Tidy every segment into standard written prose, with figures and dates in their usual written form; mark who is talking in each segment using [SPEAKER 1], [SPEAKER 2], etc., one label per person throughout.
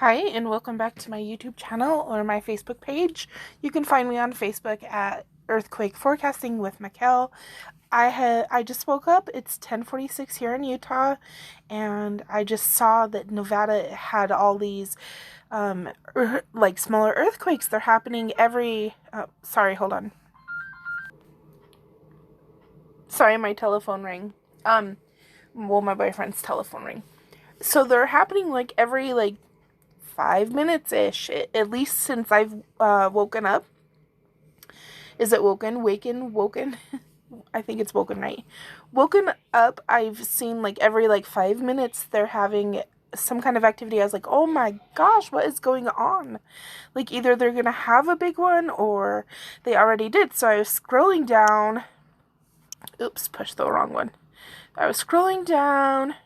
[SPEAKER 1] Hi, and welcome back to my YouTube channel or my Facebook page. You can find me on Facebook at Earthquake Forecasting with Mikkel. I just woke up. It's 10:46 here in Utah, and I just saw that Nevada had all these like smaller earthquakes. They're happening every sorry, hold on. Sorry, my telephone rang. My boyfriend's telephone rang. So they're happening like every 5 minutes ish, at least since I've woken up. Is it woken? Waken? Woken? I think it's woken, right? Woken up, I've seen like every 5 minutes they're having some kind of activity. I was like, oh my gosh, what is going on? Like, either they're gonna have a big one or they already did. So I was scrolling down. Oops, pushed the wrong one. I was scrolling down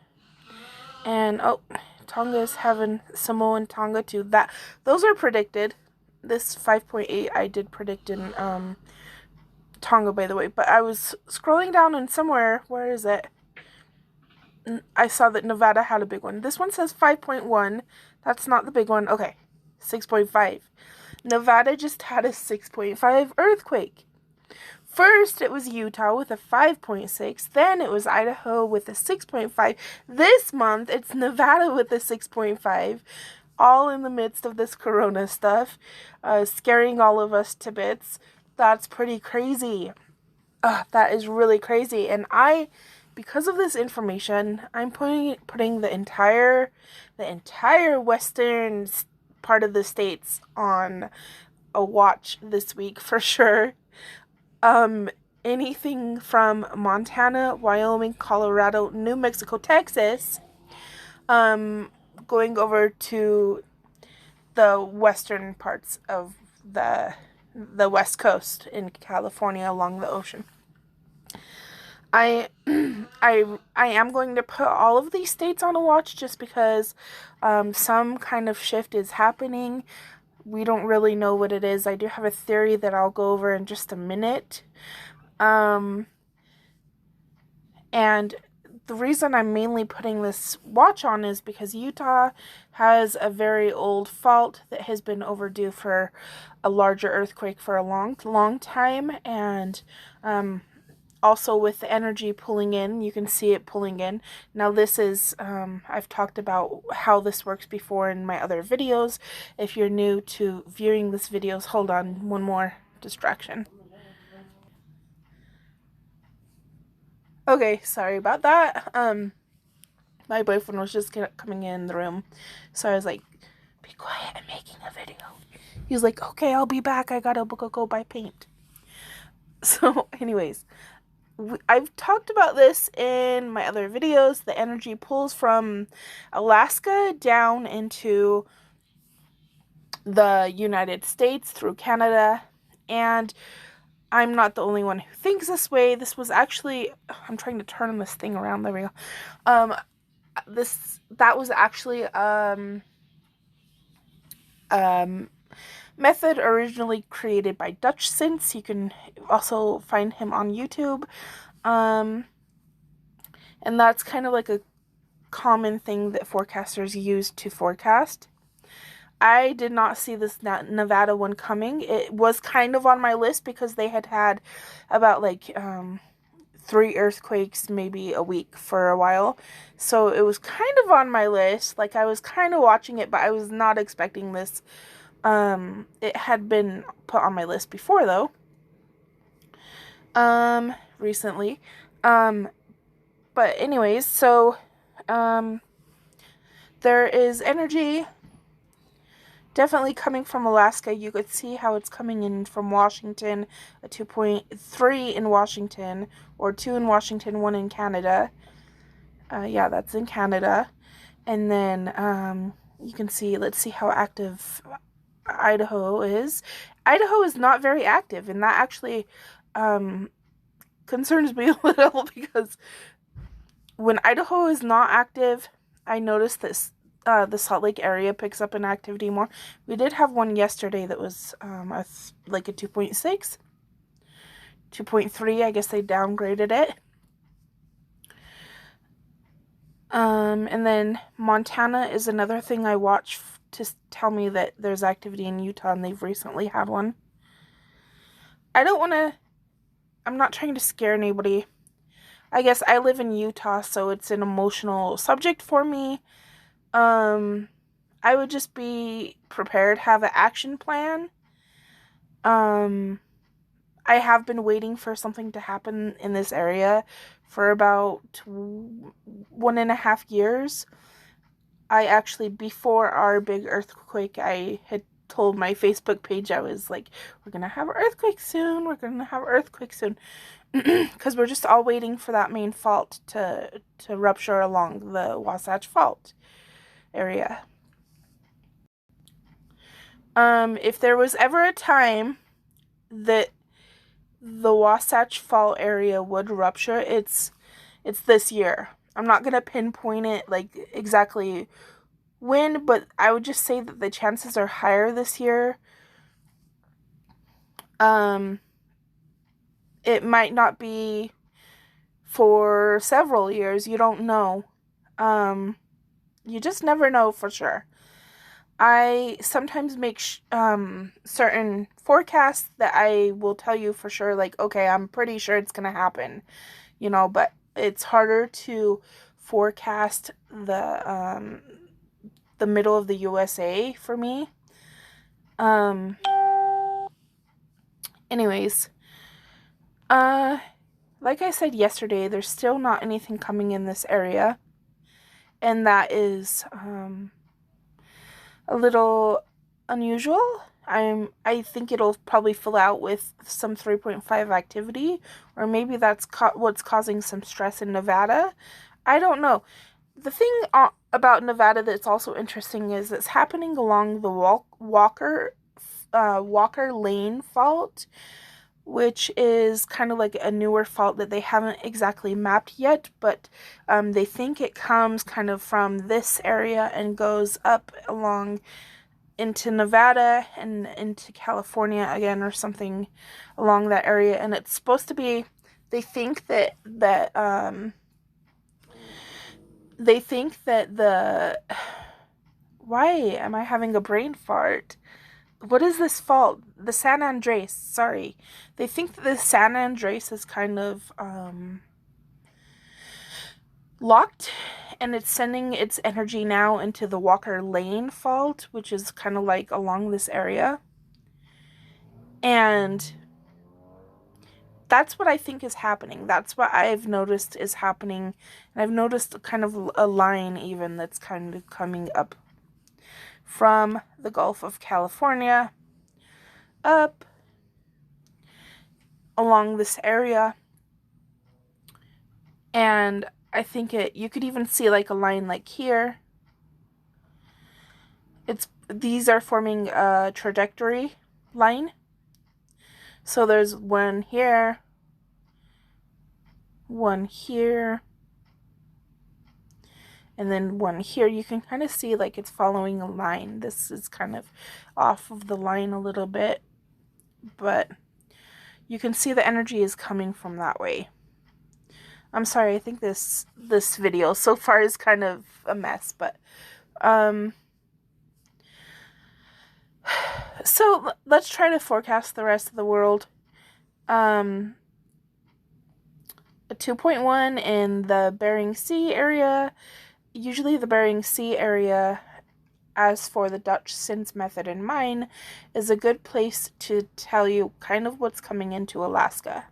[SPEAKER 1] and oh, Tonga's having Samoan Tonga too. Those are predicted. This 5.8 I did predict in Tonga, by the way. But I was scrolling down and somewhere, where is it? I saw that Nevada had a big one. This one says 5.1. That's not the big one. Okay, 6.5. Nevada just had a 6.5 earthquake. First, it was Utah with a 5.6. Then it was Idaho with a 6.5. This month, it's Nevada with a 6.5. All in the midst of this corona stuff, scaring all of us to bits. That's pretty crazy. That is really crazy. And because of this information, I'm putting the entire western part of the states on a watch this week for sure. Anything from Montana, Wyoming, Colorado, New Mexico, Texas, going over to the western parts of the West Coast in California along the ocean. I am going to put all of these states on a watch just because some kind of shift is happening. We don't really know what it is. I do have a theory that I'll go over in just a minute. And the reason I'm mainly putting this watch on is because Utah has a very old fault that has been overdue for a larger earthquake for a long, long time. And also with the energy pulling in, you can see it pulling in. Now this is, I've talked about how this works before in my other videos. If you're new to viewing this videos, hold on, one more distraction. Okay, sorry about that. My boyfriend was just coming in the room, so I was like, be quiet, I'm making a video. He was like, okay, I'll be back, I gotta go buy paint. So anyways, I've talked about this in my other videos. The energy pulls from Alaska down into the United States through Canada, and I'm not the only one who thinks this way. This was actually, I'm trying to turn this thing around. There we go. That was actually method originally created by Dutchsinse. You can also find him on YouTube. And that's kind of like a common thing that forecasters use to forecast. I did not see this Nevada one coming. It was kind of on my list because they had about 3 earthquakes maybe a week for a while. So it was kind of on my list. Like, I was kind of watching it, but I was not expecting this. It had been put on my list before though. Recently. But anyways, so there is energy definitely coming from Alaska. You could see how it's coming in from Washington, a 2.3 in Washington, or 2 in Washington, 1 in Canada. Yeah, that's in Canada. And then you can see, let's see how active Idaho is. Idaho is not very active, and that actually concerns me a little because when Idaho is not active, I noticed this the Salt Lake area picks up in activity more. We did have one yesterday that was a 2.6, 2.3. I guess they downgraded it. And then Montana is another thing I watch to tell me that there's activity in Utah and they've recently had one. I don't want to, I'm not trying to scare anybody. I guess I live in Utah, so it's an emotional subject for me. I would just be prepared, have an action plan. I have been waiting for something to happen in this area for about 1.5 years. I actually, before our big earthquake, I had told my Facebook page, I was like, we're gonna have an earthquake soon, because we're just all waiting for that main fault to rupture along the Wasatch Fault area. If there was ever a time that the Wasatch Fault area would rupture, it's this year. I'm not gonna pinpoint it like exactly when, but I would just say that the chances are higher this year. It might not be for several years. You don't know. You just never know for sure. I sometimes make certain forecasts that I will tell you for sure, like, okay, I'm pretty sure it's gonna happen, but it's harder to forecast the middle of the USA for me. Anyways, like I said yesterday, there's still not anything coming in this area, and that is a little unusual. I think it'll probably fill out with some 3.5 activity, or maybe that's what's causing some stress in Nevada. I don't know. The thing about Nevada that's also interesting is it's happening along the Walker Lane Fault, which is kind of like a newer fault that they haven't exactly mapped yet, but they think it comes kind of from this area and goes up along into Nevada and into California again, or something along that area. And it's supposed to be, they think that why am I having a brain fart? What is this fault? The San Andreas, sorry. They think that the San Andreas is kind of locked, and it's sending its energy now into the Walker Lane Fault, which is kind of like along this area. And that's what I think is happening. That's what I've noticed is happening. And I've noticed kind of a line even that's kind of coming up from the Gulf of California up along this area. And I think you could even see like a line like here. These are forming a trajectory line. So there's one here, and then one here. You can kind of see like it's following a line. This is kind of off of the line a little bit, but you can see the energy is coming from that way. I'm sorry, I think this video so far is kind of a mess, but so let's try to forecast the rest of the world. A 2.1 in the Bering Sea area. Usually the Bering Sea area, as for the Dutch SINS method in mine, is a good place to tell you kind of what's coming into Alaska.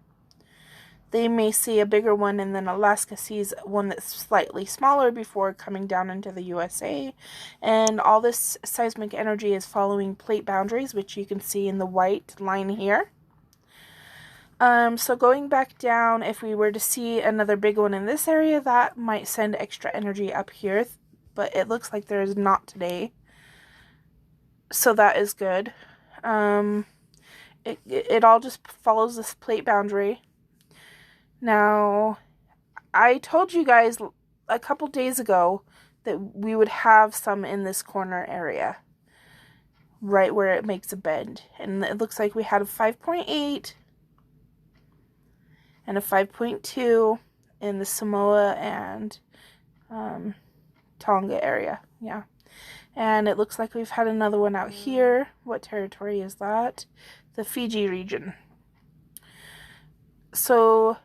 [SPEAKER 1] They may see a bigger one, and then Alaska sees one that's slightly smaller before coming down into the USA. And all this seismic energy is following plate boundaries, which you can see in the white line here. So going back down, if we were to see another big one in this area, that might send extra energy up here, but it looks like there is not today. So that is good. It all just follows this plate boundary. Now, I told you guys a couple days ago that we would have some in this corner area, right where it makes a bend. And it looks like we had a 5.8 and a 5.2 in the Samoa and Tonga area. Yeah. And it looks like we've had another one out here. What territory is that? The Fiji region. So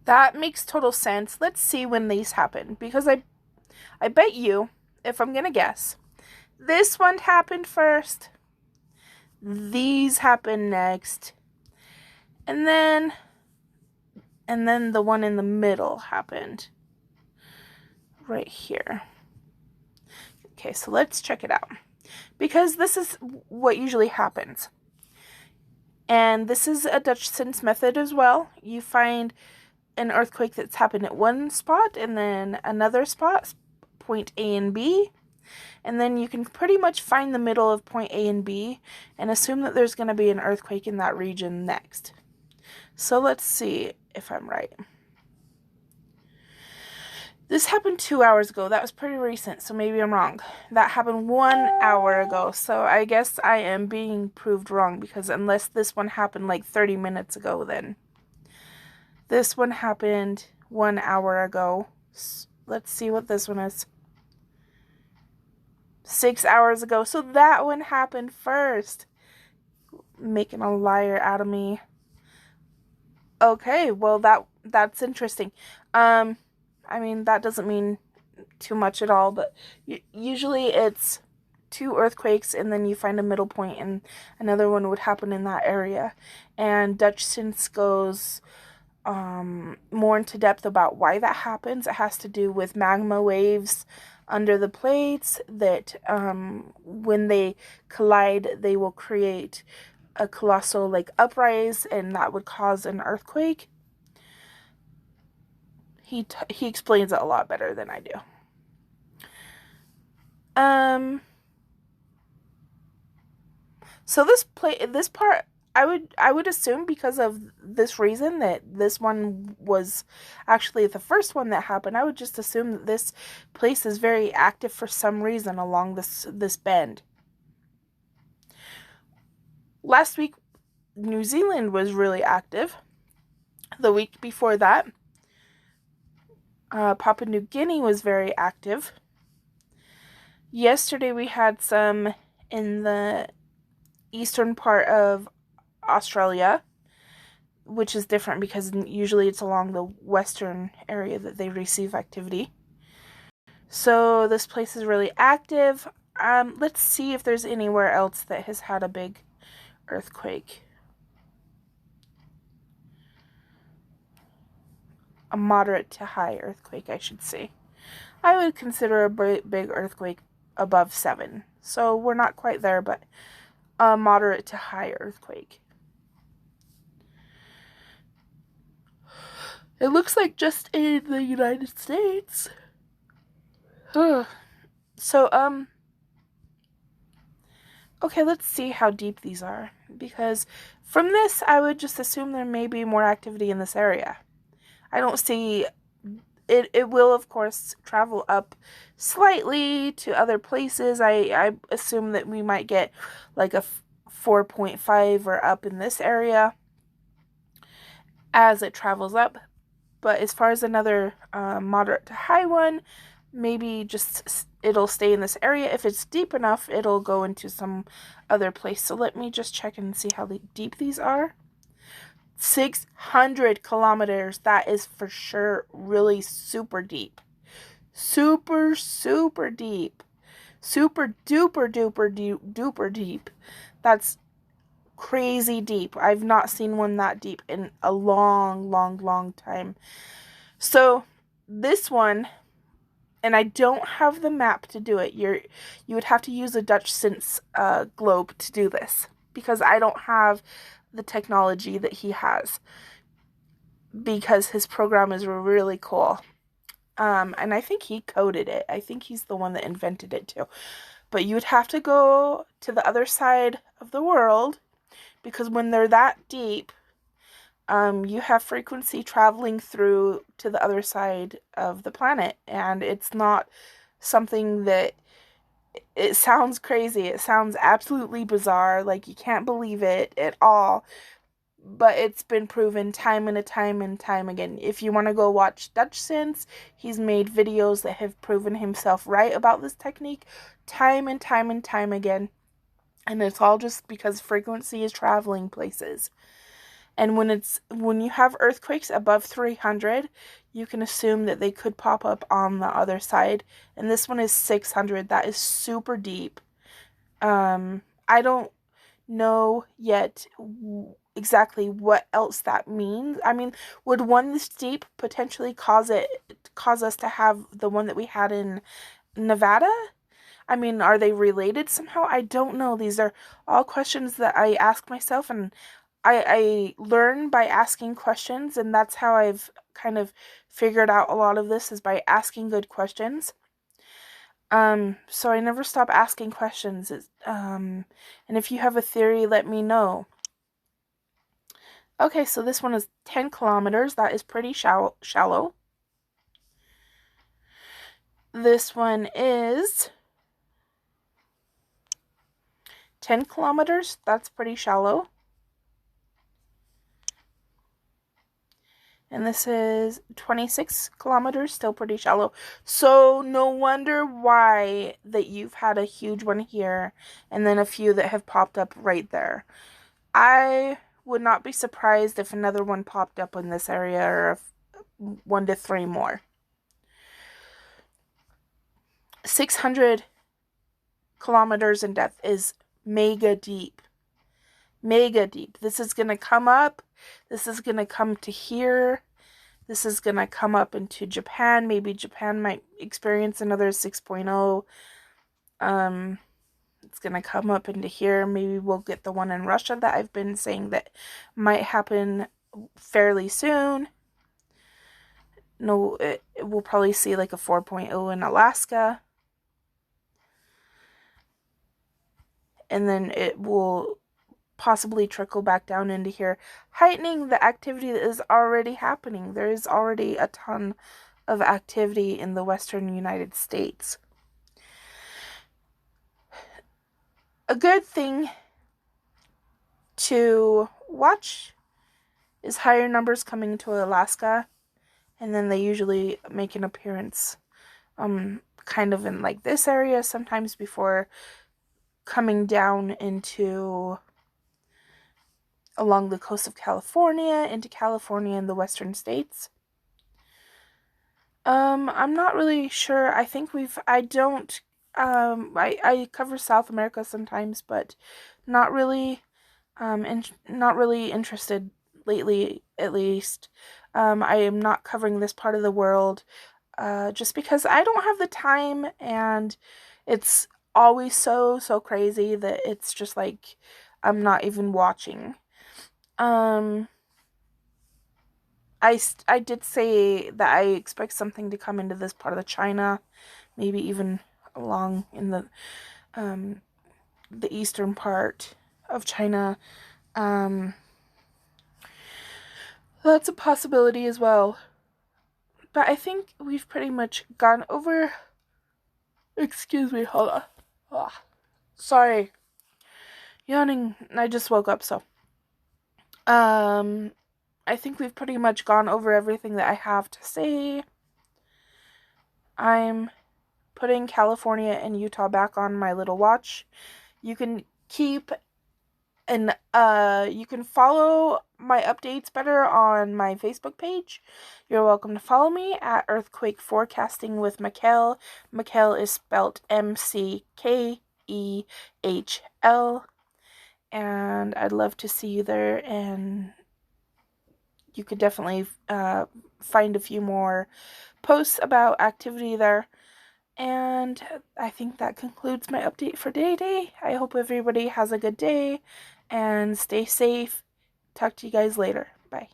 [SPEAKER 1] that makes total sense. Let's see when these happen, because I bet you, if I'm gonna guess, this one happened first, these happened next, and then the one in the middle happened right here. Okay, so let's check it out, because this is what usually happens. And this is a Dutch sense method as well. You find an earthquake that's happened at one spot and then another spot, point A and B. And then you can pretty much find the middle of point A and B and assume that there's going to be an earthquake in that region next. So let's see if I'm right. This happened 2 hours ago. That was pretty recent, so maybe I'm wrong. That happened 1 hour ago, so I guess I am being proved wrong, because unless this one happened like 30 minutes ago, then this one happened 1 hour ago. Let's see what this one is. 6 hours ago, so that one happened first. Making a liar out of me. Okay, well that's interesting. I mean, that doesn't mean too much at all, but usually it's 2 earthquakes and then you find a middle point and another one would happen in that area. And Dutch sense goes more into depth about why that happens. It has to do with magma waves under the plates that when they collide, they will create a colossal like uprise, and that would cause an earthquake. He explains it a lot better than I do. So this part, I would assume, because of this reason, that this one was actually the first one that happened. I would just assume that this place is very active for some reason along this bend. Last week, New Zealand was really active. The week before that, Papua New Guinea was very active. Yesterday we had some in the eastern part of Australia, which is different because usually it's along the western area that they receive activity. So this place is really active. Let's see if there's anywhere else that has had a big earthquake. A moderate to high earthquake, I should say. I would consider a big earthquake above 7. So we're not quite there, but a moderate to high earthquake. It looks like just in the United States. So, okay, let's see how deep these are. Because from this, I would just assume there may be more activity in this area. I don't see it. It will, of course, travel up slightly to other places. I assume that we might get like a 4.5 or up in this area as it travels up. But as far as another moderate to high one, maybe just it'll stay in this area. If it's deep enough, it'll go into some other place. So let me just check and see how deep these are. 600 kilometers. That is for sure really super deep. Super, super deep. Super duper duper duper deep. That's crazy deep. I've not seen one that deep in a long time. So this one, and I don't have the map to do it. You would have to use a Dutch sense globe to do this, because I don't have the technology that he has, because his program is really cool. And I think he coded it. I think he's the one that invented it too. But you would have to go to the other side of the world, because when they're that deep, you have frequency traveling through to the other side of the planet, and it's not something that, it sounds crazy. It sounds absolutely bizarre, like you can't believe it at all. but it's been proven time and time again. If you want to go watch Dutchsinse, he's made videos that have proven himself right about this technique time and time again. And it's all just because frequency is traveling places. And when you have earthquakes above 300, you can assume that they could pop up on the other side. And this one is 600. That is super deep. I don't know yet exactly what else that means. I mean, would one this deep potentially cause us to have the one that we had in Nevada? I mean, are they related somehow? I don't know. These are all questions that I ask myself, and I learn by asking questions, and that's how I've kind of figured out a lot of this, is by asking good questions. So I never stop asking questions. And if you have a theory, let me know. Okay, so this one is 10 kilometers. That is pretty shallow. This one is 10 kilometers. That's pretty shallow. And this is 26 kilometers, still pretty shallow. So no wonder why that you've had a huge one here and then a few that have popped up right there. I would not be surprised if another one popped up in this area, or if 1 to 3 more. 600 kilometers in depth is mega deep. Mega deep. This is going to come up. This is going to come to here. This is going to come up into Japan. Maybe Japan might experience another 6.0. It's going to come up into here. Maybe we'll get the one in Russia that I've been saying that might happen fairly soon. No, we'll probably see like a 4.0 in Alaska. And then it will possibly trickle back down into here, heightening the activity that is already happening. There is already a ton of activity in the western United States. A good thing to watch is higher numbers coming to Alaska, and then they usually make an appearance kind of in like this area sometimes before coming down into along the coast of California, into California and the western states. I'm not really sure. I think I cover South America sometimes, but not really, not really interested lately, at least. I am not covering this part of the world, just because I don't have the time, and it's always so crazy that it's just like I'm not even watching. I did say that I expect something to come into this part of China, maybe even along in the eastern part of China. That's a possibility as well. But I think we've pretty much gone over. Excuse me, hold on. Oh, sorry. Yawning. I just woke up, so. I think we've pretty much gone over everything that I have to say. I'm putting California and Utah back on my little watch. You can you can follow my updates better on my Facebook page. You're welcome to follow me at Earthquake Forecasting with Mikkel. Mikkel is spelled MCKEHL. And I'd love to see you there, and you could definitely find a few more posts about activity there. And I think that concludes my update for today. I hope everybody has a good day and stay safe. Talk to you guys later. Bye.